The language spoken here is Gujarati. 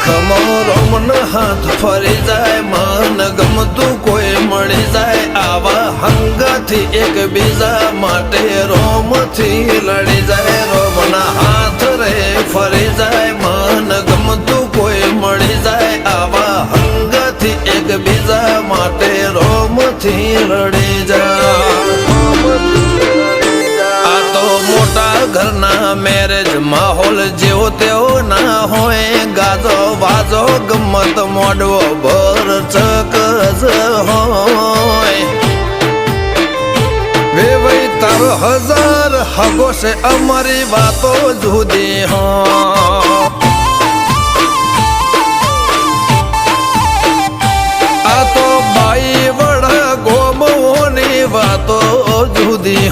ખમો રોમન હાથ ફરી જાય મન ગમતું કોઈ મળી જાય આવા હંગાથી એકબીજા માટે રોમથી લડી જાય રોમના હાથ રે ફરી જાય મન ગમતું કોઈ મળી જાય આવા હંગાથી એકબીજા માટે રોમથી લડી જાય મોટા ઘરના મેરેજ માહોલ જેવો તેવો ના હોય ગાજો વાજો ગમત મોડવો ભર ચકજ હોય વેવાઈ તારો હજાર હગો છે અમારી વાતો જુદી આ તો બાઈ વડા ગોમોની વાતો જુદી